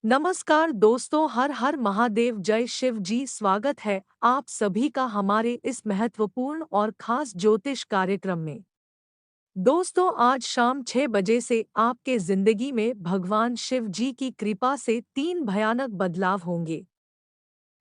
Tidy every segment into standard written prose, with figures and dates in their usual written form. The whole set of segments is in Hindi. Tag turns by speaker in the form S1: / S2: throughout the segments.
S1: नमस्कार दोस्तों, हर हर महादेव, जय शिव जी। स्वागत है आप सभी का हमारे इस महत्वपूर्ण और खास ज्योतिष कार्यक्रम में। दोस्तों, आज शाम 6 बजे से आपके जिंदगी में भगवान शिव जी की कृपा से 3 भयानक बदलाव होंगे।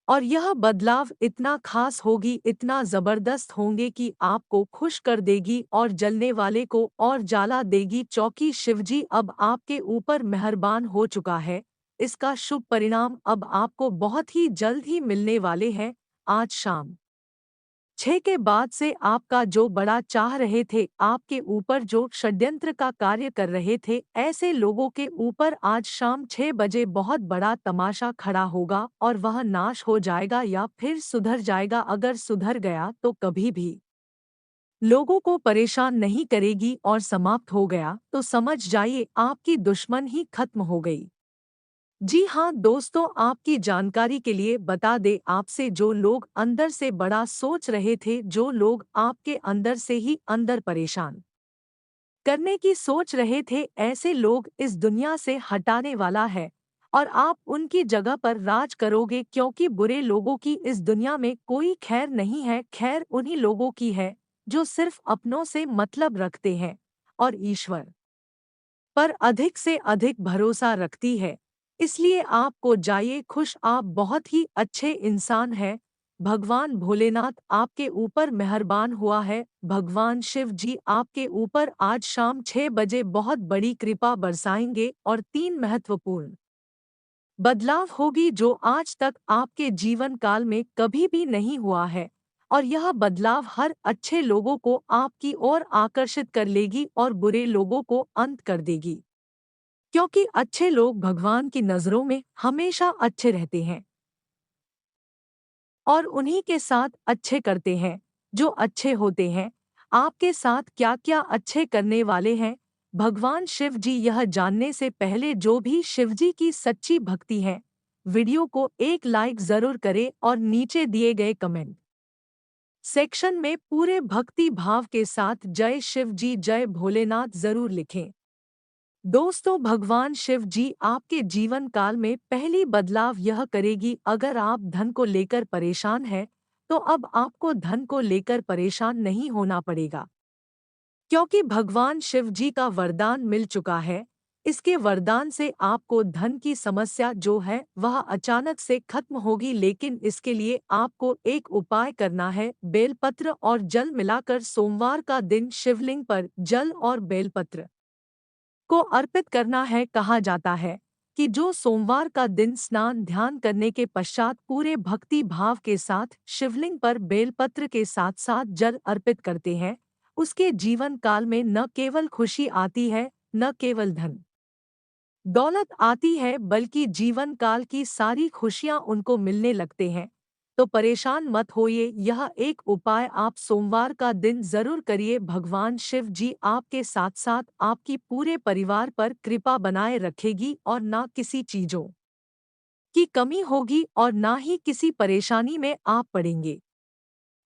S1: और यह बदलाव इतना खास होगी, इतना जबरदस्त होंगे कि आपको खुश कर देगी और जलने वाले को और जाला देगी, क्योंकि शिवजी अब आपके ऊपर मेहरबान हो चुका है। इसका शुभ परिणाम अब आपको बहुत ही जल्द ही मिलने वाले हैं। आज शाम 6 के बाद से आपका जो बड़ा चाह रहे थे, आपके ऊपर जो षड्यंत्र का कार्य कर रहे थे, ऐसे लोगों के ऊपर आज शाम 6 बजे बहुत बड़ा तमाशा खड़ा होगा और वह नाश हो जाएगा या फिर सुधर जाएगा। अगर सुधर गया तो कभी भी लोगों को परेशान नहीं करेगी, और समाप्त हो गया तो समझ जाइए आपकी दुश्मन ही खत्म हो गई। जी हाँ दोस्तों, आपकी जानकारी के लिए बता दें, आपसे जो लोग अंदर से बड़ा सोच रहे थे, जो लोग आपके अंदर से ही अंदर परेशान करने की सोच रहे थे, ऐसे लोग इस दुनिया से हटाने वाला है और आप उनकी जगह पर राज करोगे, क्योंकि बुरे लोगों की इस दुनिया में कोई खैर नहीं है। खैर उन्हीं लोगों की है जो सिर्फ अपनों से मतलब रखते हैं और ईश्वर पर अधिक से अधिक भरोसा रखती है। इसलिए आपको जाइए खुश, आप बहुत ही अच्छे इंसान हैं। भगवान भोलेनाथ आपके ऊपर मेहरबान हुआ है। भगवान शिव जी आपके ऊपर आज शाम 6 बजे बहुत बड़ी कृपा बरसाएंगे और 3 महत्वपूर्ण बदलाव होगी जो आज तक आपके जीवन काल में कभी भी नहीं हुआ है। और यह बदलाव हर अच्छे लोगों को आपकी ओर आकर्षित कर लेगी और बुरे लोगों को अंत कर देगी, क्योंकि अच्छे लोग भगवान की नज़रों में हमेशा अच्छे रहते हैं और उन्हीं के साथ अच्छे करते हैं जो अच्छे होते हैं। आपके साथ क्या क्या अच्छे करने वाले हैं भगवान शिव जी, यह जानने से पहले जो भी शिवजी की सच्ची भक्ति है, वीडियो को एक लाइक जरूर करें और नीचे दिए गए कमेंट सेक्शन में पूरे भक्ति भाव के साथ जय शिव जी, जय भोलेनाथ जरूर लिखें। दोस्तों, भगवान शिव जी आपके जीवन काल में पहली बदलाव यह करेगी, अगर आप धन को लेकर परेशान हैं तो अब आपको धन को लेकर परेशान नहीं होना पड़ेगा, क्योंकि भगवान शिव जी का वरदान मिल चुका है। इसके वरदान से आपको धन की समस्या जो है वह अचानक से खत्म होगी, लेकिन इसके लिए आपको एक उपाय करना है। बेलपत्र और जल मिलाकर सोमवार का दिन शिवलिंग पर जल और बेलपत्र को अर्पित करना है। कहा जाता है कि जो सोमवार का दिन स्नान ध्यान करने के पश्चात पूरे भक्ति भाव के साथ शिवलिंग पर बेलपत्र के साथ साथ जल अर्पित करते हैं, उसके जीवन काल में न केवल खुशी आती है, न केवल धन दौलत आती है, बल्कि जीवन काल की सारी खुशियां उनको मिलने लगते हैं। तो परेशान मत होइए, यह एक उपाय आप सोमवार का दिन जरूर करिए। भगवान शिव जी आपके साथ साथ आपकी पूरे परिवार पर कृपा बनाए रखेगी और ना किसी चीजों की कमी होगी और ना ही किसी परेशानी में आप पड़ेंगे।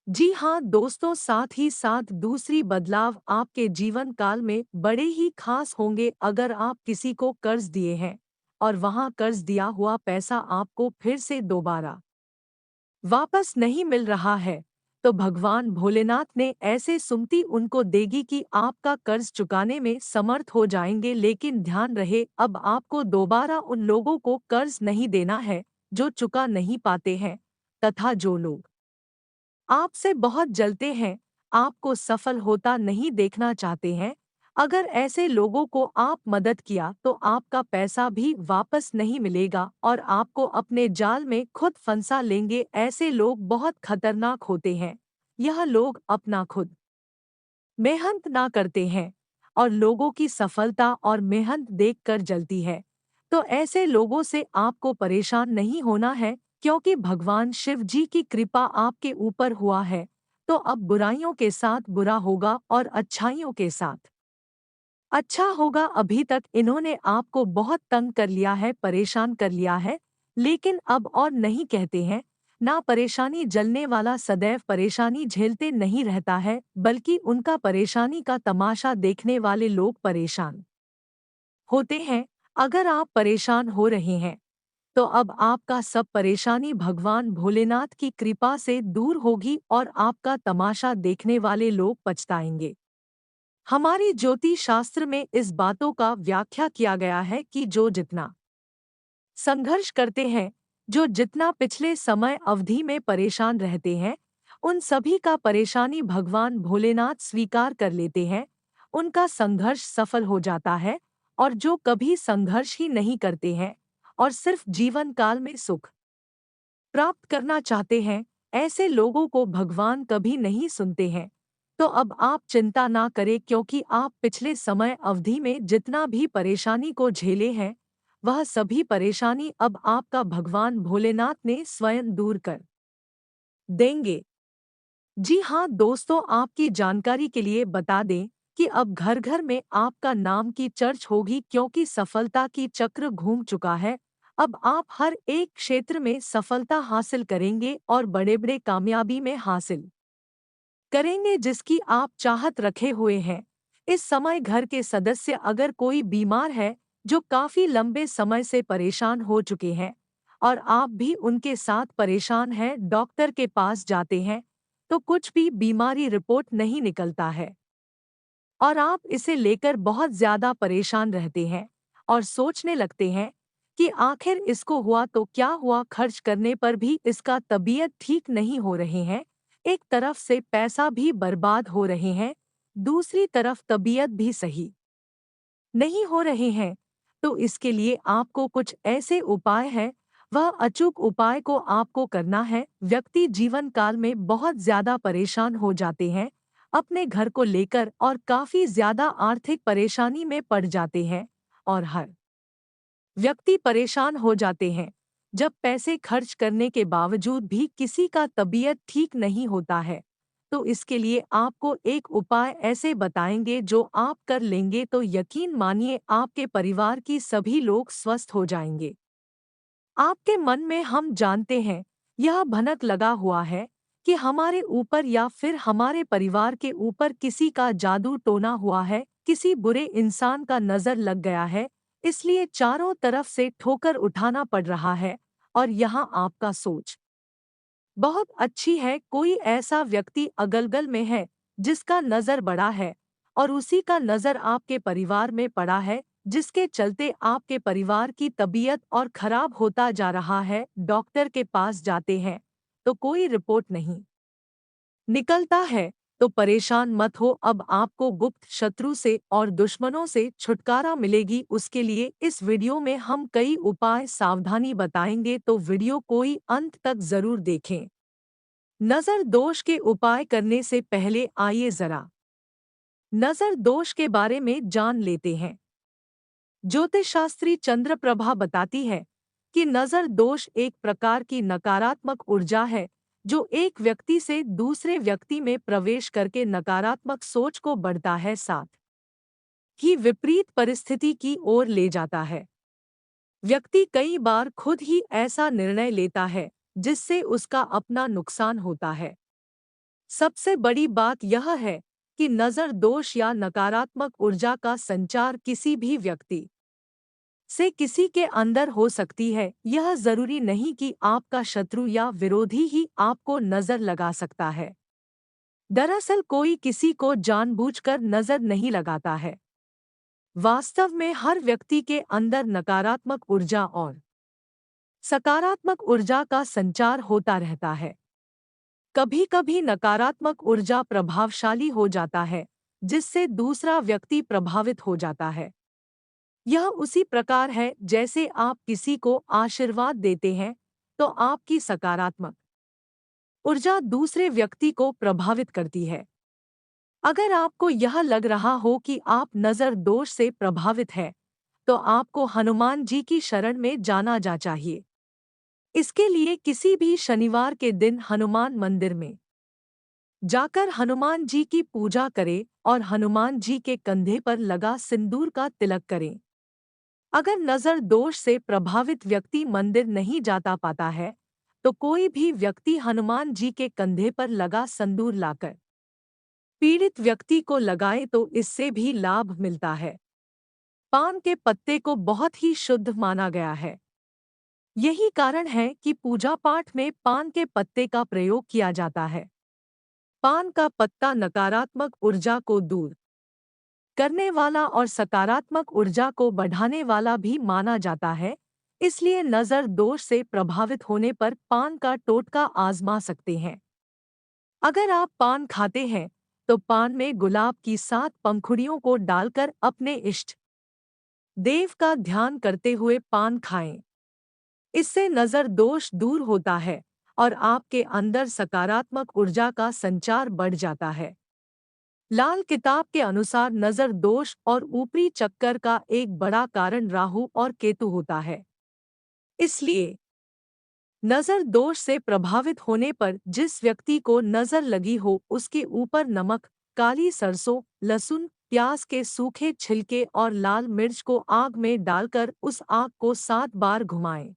S1: जी हाँ दोस्तों, साथ ही साथ दूसरी बदलाव आपके जीवन काल में बड़े ही खास होंगे। अगर आप किसी को कर्ज दिए हैं और वहाँ कर्ज दिया हुआ पैसा आपको फिर से दोबारा वापस नहीं मिल रहा है, तो भगवान भोलेनाथ ने ऐसे सुमति उनको देगी कि आपका कर्ज चुकाने में समर्थ हो जाएंगे। लेकिन ध्यान रहे, अब आपको दोबारा उन लोगों को कर्ज नहीं देना है जो चुका नहीं पाते हैं, तथा जो लोग आपसे बहुत जलते हैं, आपको सफल होता नहीं देखना चाहते हैं। अगर ऐसे लोगों को आप मदद किया तो आपका पैसा भी वापस नहीं मिलेगा और आपको अपने जाल में खुद फंसा लेंगे। ऐसे लोग बहुत खतरनाक होते हैं। यह लोग अपना खुद मेहनत ना करते हैं और लोगों की सफलता और मेहनत देखकर जलती है। तो ऐसे लोगों से आपको परेशान नहीं होना है, क्योंकि भगवान शिव जी की कृपा आपके ऊपर हुआ है। तो अब बुराइयों के साथ बुरा होगा और अच्छाइयों के साथ अच्छा होगा। अभी तक इन्होंने आपको बहुत तंग कर लिया है, परेशान कर लिया है, लेकिन अब और नहीं कहते हैं। ना परेशानी जलने वाला सदैव परेशानी झेलते नहीं रहता है, बल्कि उनका परेशानी का तमाशा देखने वाले लोग परेशान होते हैं। अगर आप परेशान हो रहे हैं तो अब आपका सब परेशानी भगवान भोलेनाथ की कृपा से दूर होगी और आपका तमाशा देखने वाले लोग पछताएंगे। हमारी ज्योतिष शास्त्र में इस बातों का व्याख्या किया गया है कि जो जितना संघर्ष करते हैं, जो जितना पिछले समय अवधि में परेशान रहते हैं, उन सभी का परेशानी भगवान भोलेनाथ स्वीकार कर लेते हैं, उनका संघर्ष सफल हो जाता है। और जो कभी संघर्ष ही नहीं करते हैं और सिर्फ जीवन काल में सुख प्राप्त करना चाहते हैं, ऐसे लोगों को भगवान कभी नहीं सुनते हैं। तो अब आप चिंता ना करें, क्योंकि आप पिछले समय अवधि में जितना भी परेशानी को झेले हैं, वह सभी परेशानी अब आपका भगवान भोलेनाथ ने स्वयं दूर कर देंगे। जी हाँ दोस्तों, आपकी जानकारी के लिए बता दें कि अब घर घर में आपका नाम की चर्च होगी, क्योंकि सफलता की चक्र घूम चुका है। अब आप हर एक क्षेत्र में सफलता हासिल करेंगे और बड़े बड़े कामयाबी में हासिल करेंगे जिसकी आप चाहत रखे हुए हैं। इस समय घर के सदस्य अगर कोई बीमार है, जो काफी लंबे समय से परेशान हो चुके हैं, और आप भी उनके साथ परेशान हैं, डॉक्टर के पास जाते हैं तो कुछ भी बीमारी रिपोर्ट नहीं निकलता है और आप इसे लेकर बहुत ज्यादा परेशान रहते हैं और सोचने लगते हैं कि आखिर इसको हुआ तो क्या हुआ, खर्च करने पर भी इसका तबीयत ठीक नहीं हो रहे हैं। एक तरफ से पैसा भी बर्बाद हो रहे हैं, दूसरी तरफ तबीयत भी सही नहीं हो रहे हैं। तो इसके लिए आपको कुछ ऐसे उपाय हैं, वह अचूक उपाय को आपको करना है। व्यक्ति जीवन काल में बहुत ज्यादा परेशान हो जाते हैं अपने घर को लेकर और काफी ज्यादा आर्थिक परेशानी में पड़ जाते हैं, और हर व्यक्ति परेशान हो जाते हैं जब पैसे खर्च करने के बावजूद भी किसी का तबीयत ठीक नहीं होता है। तो इसके लिए आपको एक उपाय ऐसे बताएंगे, जो आप कर लेंगे तो यकीन मानिए आपके परिवार की सभी लोग स्वस्थ हो जाएंगे। आपके मन में हम जानते हैं यह भनक लगा हुआ है कि हमारे ऊपर या फिर हमारे परिवार के ऊपर किसी का जादू टोना हुआ है, किसी बुरे इंसान का नजर लग गया है, इसलिए चारों तरफ से ठोकर उठाना पड़ रहा है। और यहाँ आपका सोच बहुत अच्छी है, कोई ऐसा व्यक्ति अगल-गल में है जिसका नजर बड़ा है और उसी का नजर आपके परिवार में पड़ा है, जिसके चलते आपके परिवार की तबीयत और खराब होता जा रहा है। डॉक्टर के पास जाते हैं तो कोई रिपोर्ट नहीं निकलता है। तो परेशान मत हो, अब आपको गुप्त शत्रु से और दुश्मनों से छुटकारा मिलेगी। उसके लिए इस वीडियो में हम कई उपाय सावधानी बताएंगे, तो वीडियो कोई अंत तक जरूर देखें। नज़र दोष के उपाय करने से पहले आइए जरा नज़र दोष के बारे में जान लेते हैं। ज्योतिषशास्त्री चंद्रप्रभा बताती है कि नज़र दोष एक प्रकार की नकारात्मक ऊर्जा है, जो एक व्यक्ति से दूसरे व्यक्ति में प्रवेश करके नकारात्मक सोच को बढ़ता है, साथ ही विपरीत परिस्थिति की ओर ले जाता है। व्यक्ति कई बार खुद ही ऐसा निर्णय लेता है जिससे उसका अपना नुकसान होता है। सबसे बड़ी बात यह है कि नज़र दोष या नकारात्मक ऊर्जा का संचार किसी भी व्यक्ति से किसी के अंदर हो सकती है। यह जरूरी नहीं कि आपका शत्रु या विरोधी ही आपको नजर लगा सकता है। दरअसल कोई किसी को जानबूझकर नजर नहीं लगाता है। वास्तव में हर व्यक्ति के अंदर नकारात्मक ऊर्जा और सकारात्मक ऊर्जा का संचार होता रहता है। कभी कभी नकारात्मक ऊर्जा प्रभावशाली हो जाता है, जिससे दूसरा व्यक्ति प्रभावित हो जाता है। यह उसी प्रकार है जैसे आप किसी को आशीर्वाद देते हैं तो आपकी सकारात्मक ऊर्जा दूसरे व्यक्ति को प्रभावित करती है। अगर आपको यह लग रहा हो कि आप नज़र दोष से प्रभावित हैं, तो आपको हनुमान जी की शरण में जाना चाहिए। इसके लिए किसी भी शनिवार के दिन हनुमान मंदिर में जाकर हनुमान जी की पूजा करें और हनुमान जी के कंधे पर लगा सिंदूर का तिलक करें। अगर नज़र दोष से प्रभावित व्यक्ति मंदिर नहीं जाता पाता है, तो कोई भी व्यक्ति हनुमान जी के कंधे पर लगा सिंदूर लाकर पीड़ित व्यक्ति को लगाए तो इससे भी लाभ मिलता है। पान के पत्ते को बहुत ही शुद्ध माना गया है। यही कारण है कि पूजा पाठ में पान के पत्ते का प्रयोग किया जाता है। पान का पत्ता नकारात्मक ऊर्जा को दूर करने वाला और सकारात्मक ऊर्जा को बढ़ाने वाला भी माना जाता है, इसलिए नज़र दोष से प्रभावित होने पर पान का टोटका आजमा सकते हैं। अगर आप पान खाते हैं, तो पान में गुलाब की 7 पंखुड़ियों को डालकर अपने इष्ट देव का ध्यान करते हुए पान खाएं। इससे नज़र दोष दूर होता है और आपके अंदर सकारात्मक ऊर्जा का संचार बढ़ जाता है। लाल किताब के अनुसार नज़र दोष और ऊपरी चक्कर का एक बड़ा कारण राहु और केतु होता है। इसलिए नज़र दोष से प्रभावित होने पर जिस व्यक्ति को नज़र लगी हो उसके ऊपर नमक, काली सरसों, लहसुन, प्याज के सूखे छिलके और लाल मिर्च को आग में डालकर उस आग को 7 बार घुमाएं।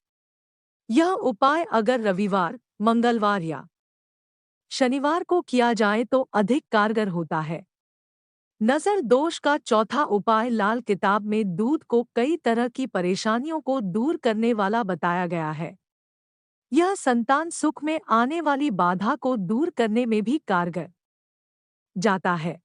S1: यह उपाय अगर रविवार, मंगलवार या शनिवार को किया जाए तो अधिक कारगर होता है। नज़र दोष का चौथा उपाय लाल किताब में दूध को कई तरह की परेशानियों को दूर करने वाला बताया गया है। यह संतान सुख में आने वाली बाधा को दूर करने में भी कारगर जाता है।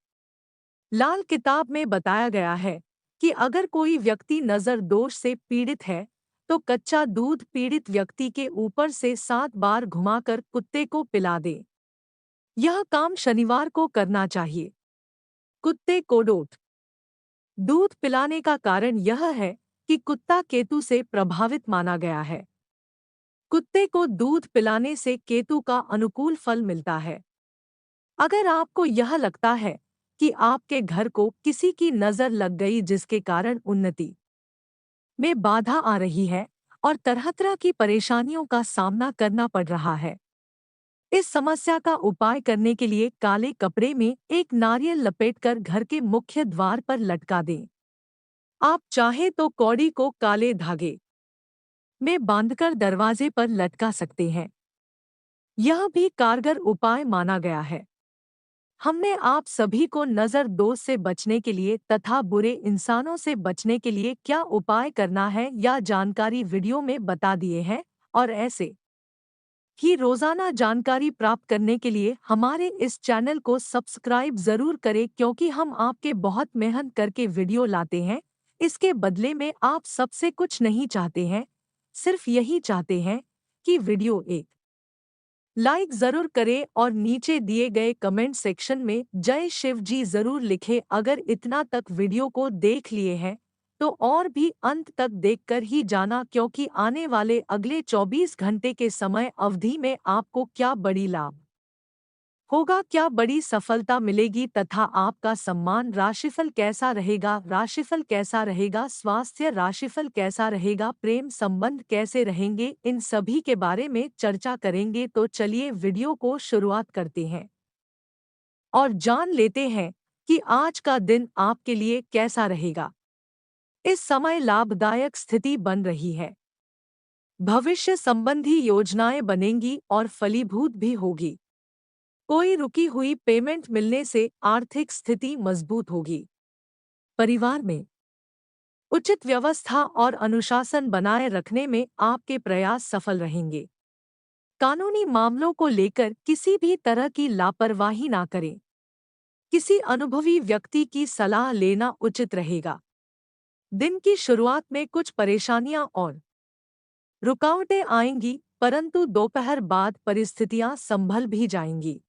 S1: लाल किताब में बताया गया है कि अगर कोई व्यक्ति नज़र दोष से पीड़ित है, तो कच्चा दूध पीड़ित व्यक्ति के ऊपर से 7 बार घुमाकर कुत्ते को पिला दे। यह काम शनिवार को करना चाहिए। कुत्ते को दूध पिलाने का कारण यह है कि कुत्ता केतु से प्रभावित माना गया है। कुत्ते को दूध पिलाने से केतु का अनुकूल फल मिलता है। अगर आपको यह लगता है कि आपके घर को किसी की नज़र लग गई जिसके कारण उन्नति में बाधा आ रही है और तरह-तरह की परेशानियों का सामना करना पड़ रहा है, इस समस्या का उपाय करने के लिए काले कपड़े में एक नारियल लपेटकर घर के मुख्य द्वार पर लटका दें। आप चाहे तो कौड़ी को काले धागे में बांधकर दरवाजे पर लटका सकते हैं। यह भी कारगर उपाय माना गया है। हमने आप सभी को नज़र दोष से बचने के लिए तथा बुरे इंसानों से बचने के लिए क्या उपाय करना है या जानकारी वीडियो में बता दिए हैं, और ऐसे ही रोजाना जानकारी प्राप्त करने के लिए हमारे इस चैनल को सब्सक्राइब जरूर करें, क्योंकि हम आपके बहुत मेहनत करके वीडियो लाते हैं। इसके बदले में आप सबसे कुछ नहीं चाहते हैं, सिर्फ यही चाहते हैं कि वीडियो एक लाइक जरूर करें और नीचे दिए गए कमेंट सेक्शन में जय शिव जी जरूर लिखें। अगर इतना तक वीडियो को देख लिए हैं तो और भी अंत तक देखकर ही जाना, क्योंकि आने वाले अगले 24 घंटे के समय अवधि में आपको क्या बड़ी लाभ होगा, क्या बड़ी सफलता मिलेगी तथा आपका सम्मान, राशिफल कैसा रहेगा, राशिफल कैसा रहेगा, स्वास्थ्य राशिफल कैसा रहेगा, प्रेम संबंध कैसे रहेंगे, इन सभी के बारे में चर्चा करेंगे। तो चलिए वीडियो को शुरुआत करते हैं और जान लेते हैं कि आज का दिन आपके लिए कैसा रहेगा। इस समय लाभदायक स्थिति बन रही है। भविष्य संबंधी योजनाएं बनेंगी और फलीभूत भी होगी। कोई रुकी हुई पेमेंट मिलने से आर्थिक स्थिति मजबूत होगी। परिवार में उचित व्यवस्था और अनुशासन बनाए रखने में आपके प्रयास सफल रहेंगे। कानूनी मामलों को लेकर किसी भी तरह की लापरवाही ना करें। किसी अनुभवी व्यक्ति की सलाह लेना उचित रहेगा। दिन की शुरुआत में कुछ परेशानियां और रुकावटें आएंगी, परंतु दोपहर बाद परिस्थितियां संभल भी जाएंगी।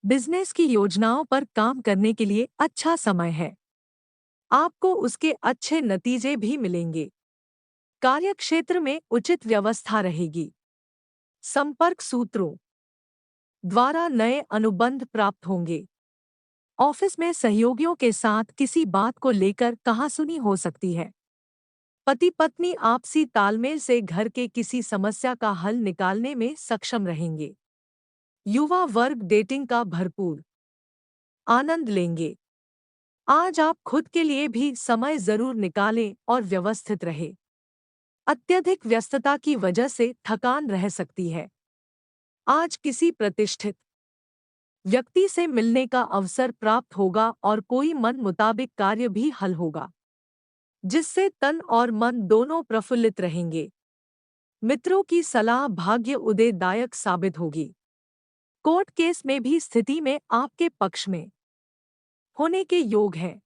S1: बिजनेस की योजनाओं पर काम करने के लिए अच्छा समय है। आपको उसके अच्छे नतीजे भी मिलेंगे। कार्यक्षेत्र में उचित व्यवस्था रहेगी। संपर्क सूत्रों द्वारा नए अनुबंध प्राप्त होंगे। ऑफिस में सहयोगियों के साथ किसी बात को लेकर कहासुनी हो सकती है। पति पत्नी आपसी तालमेल से घर के किसी समस्या का हल निकालने में सक्षम रहेंगे। युवा वर्ग डेटिंग का भरपूर आनंद लेंगे। आज आप खुद के लिए भी समय जरूर निकालें और व्यवस्थित रहे। अत्यधिक व्यस्तता की वजह से थकान रह सकती है। आज किसी प्रतिष्ठित व्यक्ति से मिलने का अवसर प्राप्त होगा और कोई मन मुताबिक कार्य भी हल होगा, जिससे तन और मन दोनों प्रफुल्लित रहेंगे। मित्रों की सलाह भाग्य उदयदायक साबित होगी। कोर्ट केस में भी स्थिति में आपके पक्ष में होने के योग हैं।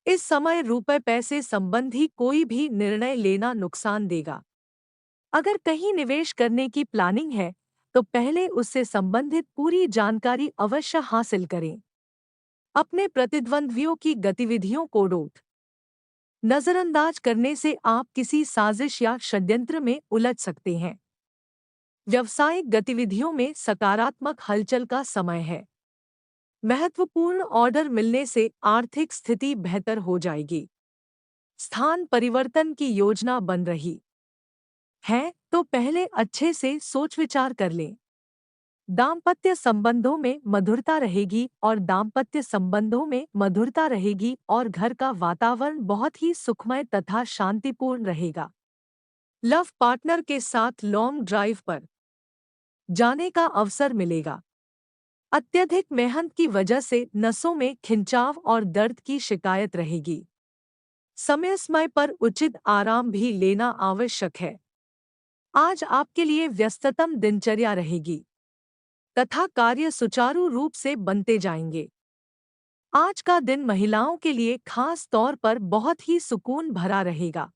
S1: इस समय रुपए पैसे संबंधी कोई भी निर्णय लेना नुकसान देगा। अगर कहीं निवेश करने की प्लानिंग है तो पहले उससे संबंधित पूरी जानकारी अवश्य हासिल करें। अपने प्रतिद्वंद्वियों की गतिविधियों को रोक नजरअंदाज करने से आप किसी साजिश या षड्यंत्र में उलझ सकते हैं। व्यावसायिक गतिविधियों में सकारात्मक हलचल का समय है। महत्वपूर्ण ऑर्डर मिलने से आर्थिक स्थिति बेहतर हो जाएगी। स्थान परिवर्तन की योजना बन रही है तो पहले अच्छे से सोच विचार कर लें। दाम्पत्य संबंधों में मधुरता रहेगी और घर का वातावरण बहुत ही सुखमय तथा शांतिपूर्ण रहेगा। लव पार्टनर के साथ लॉन्ग ड्राइव पर जाने का अवसर मिलेगा। अत्यधिक मेहनत की वजह से नसों में खिंचाव और दर्द की शिकायत रहेगी। समय पर उचित आराम भी लेना आवश्यक है। आज आपके लिए व्यस्ततम दिनचर्या रहेगी तथा कार्य सुचारू रूप से बनते जाएंगे। आज का दिन महिलाओं के लिए खास तौर पर बहुत ही सुकून भरा रहेगा।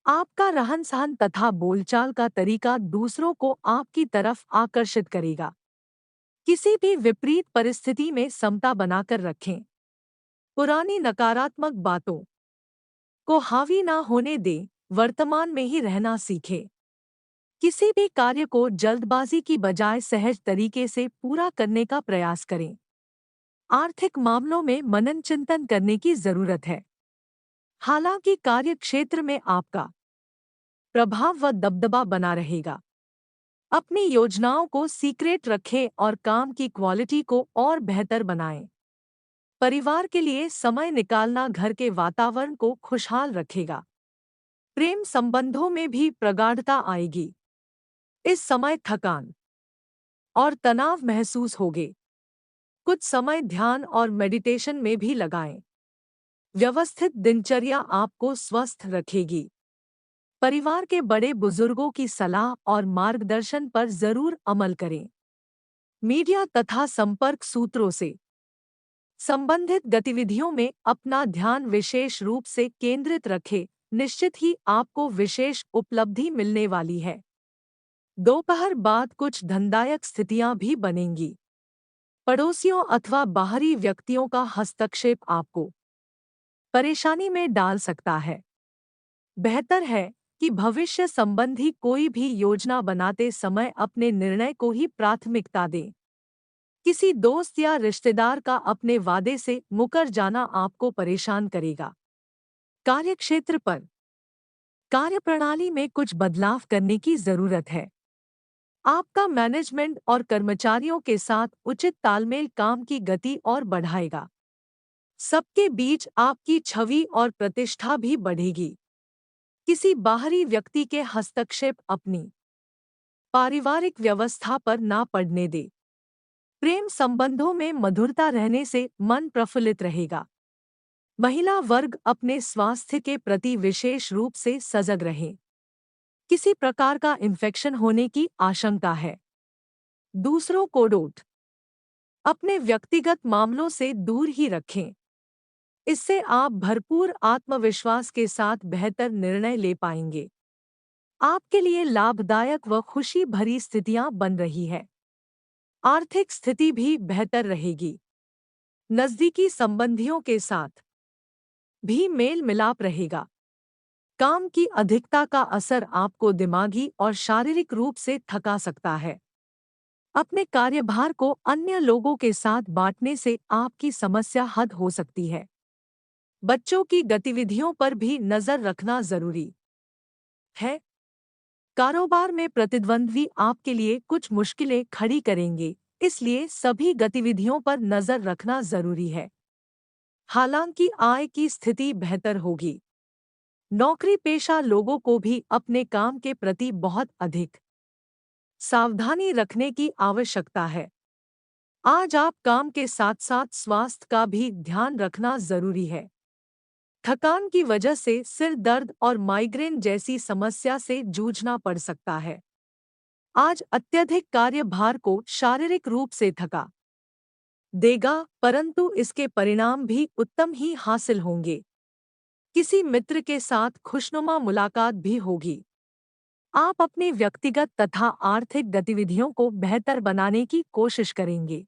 S1: आपका रहन-सहन तथा बोलचाल का तरीका दूसरों को आपकी तरफ आकर्षित करेगा। किसी भी विपरीत परिस्थिति में समता बनाकर रखें। पुरानी नकारात्मक बातों को हावी ना होने दें, वर्तमान में ही रहना सीखें। किसी भी कार्य को जल्दबाजी की बजाय सहज तरीके से पूरा करने का प्रयास करें। आर्थिक मामलों में मनन चिंतन करने की जरूरत है। हालांकि कार्य क्षेत्र में आपका प्रभाव व दबदबा बना रहेगा। अपनी योजनाओं को सीक्रेट रखें और काम की क्वालिटी को और बेहतर बनाएं। परिवार के लिए समय निकालना घर के वातावरण को खुशहाल रखेगा। प्रेम संबंधों में भी प्रगाढ़ता आएगी। इस समय थकान और तनाव महसूस होगे। कुछ समय ध्यान और मेडिटेशन में भी लगाएं। व्यवस्थित दिनचर्या आपको स्वस्थ रखेगी। परिवार के बड़े बुजुर्गों की सलाह और मार्गदर्शन पर जरूर अमल करें। मीडिया तथा संपर्क सूत्रों से संबंधित गतिविधियों में अपना ध्यान विशेष रूप से केंद्रित रखें। निश्चित ही आपको विशेष उपलब्धि मिलने वाली है। दोपहर बाद कुछ धनदायक स्थितियां भी बनेंगी। पड़ोसियों अथवा बाहरी व्यक्तियों का हस्तक्षेप आपको परेशानी में डाल सकता है। बेहतर है कि भविष्य संबंधी कोई भी योजना बनाते समय अपने निर्णय को ही प्राथमिकता दें। किसी दोस्त या रिश्तेदार का अपने वादे से मुकर जाना आपको परेशान करेगा। कार्यक्षेत्र पर कार्यप्रणाली में कुछ बदलाव करने की जरूरत है। आपका मैनेजमेंट और कर्मचारियों के साथ उचित तालमेल काम की गति और बढ़ाएगा। सबके बीच आपकी छवि और प्रतिष्ठा भी बढ़ेगी। किसी बाहरी व्यक्ति के हस्तक्षेप अपनी पारिवारिक व्यवस्था पर ना पड़ने दे। प्रेम संबंधों में मधुरता रहने से मन प्रफुल्लित रहेगा। महिला वर्ग अपने स्वास्थ्य के प्रति विशेष रूप से सजग रहे। किसी प्रकार का इन्फेक्शन होने की आशंका है। दूसरों को डोट अपने व्यक्तिगत मामलों से दूर ही रखें। इससे आप भरपूर आत्मविश्वास के साथ बेहतर निर्णय ले पाएंगे। आपके लिए लाभदायक व खुशी भरी स्थितियां बन रही है। आर्थिक स्थिति भी बेहतर रहेगी। नजदीकी संबंधियों के साथ भी मेल मिलाप रहेगा। काम की अधिकता का असर आपको दिमागी और शारीरिक रूप से थका सकता है। अपने कार्यभार को अन्य लोगों के साथ बांटने से आपकी समस्या हद हो सकती है। बच्चों की गतिविधियों पर भी नजर रखना जरूरी है। कारोबार में प्रतिद्वंद्वी आपके लिए कुछ मुश्किलें खड़ी करेंगे, इसलिए सभी गतिविधियों पर नजर रखना जरूरी है। हालांकि आय की स्थिति बेहतर होगी। नौकरी पेशा लोगों को भी अपने काम के प्रति बहुत अधिक सावधानी रखने की आवश्यकता है। आज आप काम के साथ साथ स्वास्थ्य का भी ध्यान रखना जरूरी है। थकान की वजह से सिर दर्द और माइग्रेन जैसी समस्या से जूझना पड़ सकता है। आज अत्यधिक कार्यभार को शारीरिक रूप से थका देगा, परंतु इसके परिणाम भी उत्तम ही हासिल होंगे। किसी मित्र के साथ खुशनुमा मुलाकात भी होगी। आप अपनी व्यक्तिगत तथा आर्थिक गतिविधियों को बेहतर बनाने की कोशिश करेंगे।